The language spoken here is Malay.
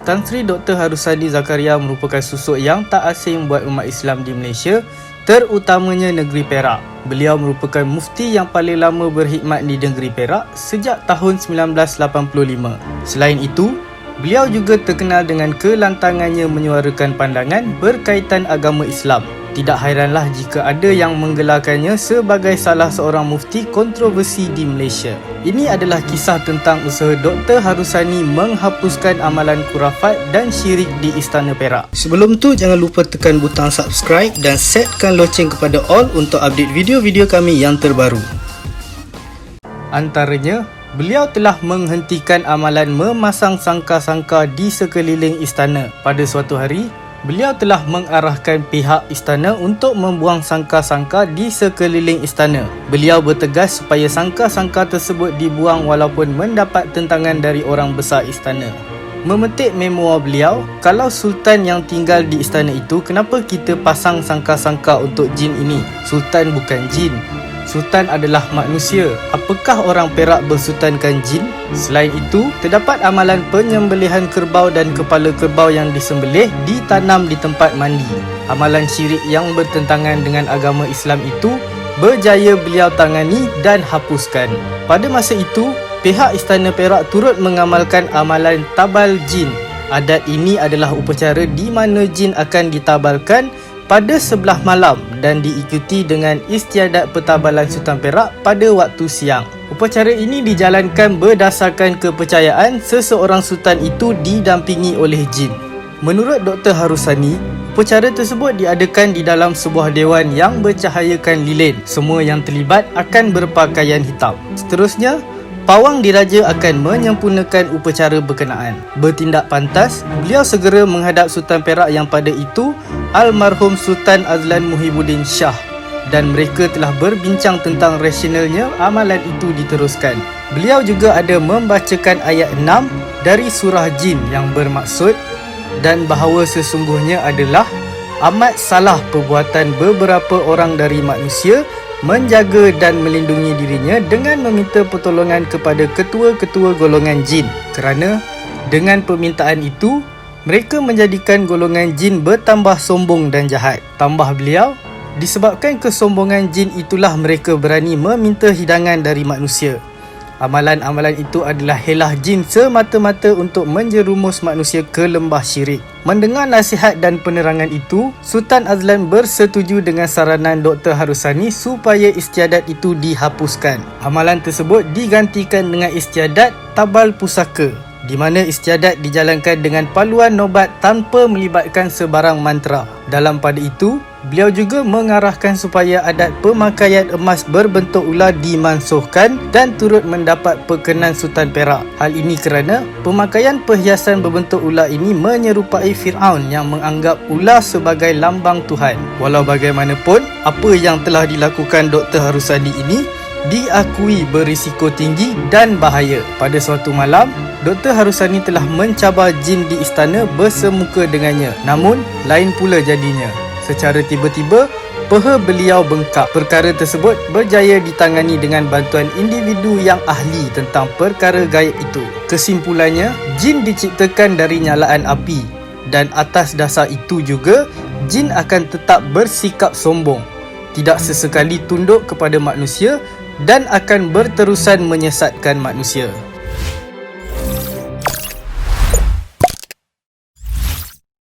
Tan Sri Dr. Harusani Zakaria merupakan sosok yang tak asing buat umat Islam di Malaysia, terutamanya negeri Perak. Beliau merupakan mufti yang paling lama berkhidmat di negeri Perak sejak tahun 1985. Selain itu, beliau juga terkenal dengan kelantangannya menyuarakan pandangan berkaitan agama Islam. Tidak hairanlah jika ada yang menggelarkannya sebagai salah seorang mufti kontroversi di Malaysia. Ini adalah kisah tentang usaha Dr. Harusani menghapuskan amalan khurafat dan syirik di Istana Perak. Sebelum tu, jangan lupa tekan butang subscribe dan setkan loceng kepada all untuk update video-video kami yang terbaru. Antaranya, beliau telah menghentikan amalan memasang sangka-sangka di sekeliling istana. Pada suatu hari, beliau telah mengarahkan pihak istana untuk membuang sangka-sangka di sekeliling istana. Beliau bertegas supaya sangka-sangka tersebut dibuang walaupun mendapat tentangan dari orang besar istana. Memetik memoir beliau, kalau Sultan yang tinggal di istana itu, kenapa kita pasang sangka-sangka untuk jin ini? Sultan bukan jin. Sultan adalah manusia. Apakah orang Perak bersultankan jin? Selain itu, terdapat amalan penyembelihan kerbau dan kepala kerbau yang disembelih ditanam di tempat mandi. Amalan syirik yang bertentangan dengan agama Islam itu berjaya beliau tangani dan hapuskan. Pada masa itu, pihak Istana Perak turut mengamalkan amalan tabal jin. Adat ini adalah upacara di mana jin akan ditabalkan pada sebelah malam dan diikuti dengan istiadat petabalan Sultan Perak pada waktu siang. Upacara ini dijalankan berdasarkan kepercayaan seseorang sultan itu didampingi oleh jin. Menurut Dr. Harusani, upacara tersebut diadakan di dalam sebuah dewan yang bercahayakan lilin. Semua yang terlibat akan berpakaian hitam. Seterusnya, Pawang Diraja akan menyempurnakan upacara berkenaan. Bertindak pantas, beliau segera menghadap Sultan Perak yang pada itu almarhum Sultan Azlan Muhyiddin Shah, dan mereka telah berbincang tentang rasionalnya amalan itu diteruskan. Beliau juga ada membacakan ayat 6 dari surah Jin yang bermaksud, dan bahawa sesungguhnya adalah amat salah perbuatan beberapa orang dari manusia menjaga dan melindungi dirinya dengan meminta pertolongan kepada ketua-ketua golongan jin, kerana dengan permintaan itu mereka menjadikan golongan jin bertambah sombong dan jahat. Tambah beliau, disebabkan kesombongan jin itulah mereka berani meminta hidangan dari manusia. Amalan-amalan itu adalah helah jin semata-mata untuk menjerumus manusia ke lembah syirik. Mendengar nasihat dan penerangan itu, Sultan Azlan bersetuju dengan saranan Dr. Harusani supaya istiadat itu dihapuskan. Amalan tersebut digantikan dengan istiadat tabal pusaka, di mana istiadat dijalankan dengan paluan nobat tanpa melibatkan sebarang mantra. Dalam pada itu, beliau juga mengarahkan supaya adat pemakaian emas berbentuk ular dimansuhkan dan turut mendapat perkenan Sultan Perak. Hal ini kerana pemakaian perhiasan berbentuk ular ini menyerupai Fir'aun yang menganggap ular sebagai lambang Tuhan. Walau bagaimanapun, apa yang telah dilakukan Dr. Harusani ini diakui berisiko tinggi dan bahaya. Pada suatu malam, Dr. Harusani telah mencabar jin di istana bersemuka dengannya. Namun, lain pula jadinya. Secara tiba-tiba, peha beliau bengkak. Perkara tersebut berjaya ditangani dengan bantuan individu yang ahli tentang perkara gaib itu. Kesimpulannya, jin diciptakan dari nyalaan api, dan atas dasar itu juga, jin akan tetap bersikap sombong, tidak sesekali tunduk kepada manusia dan akan berterusan menyesatkan manusia.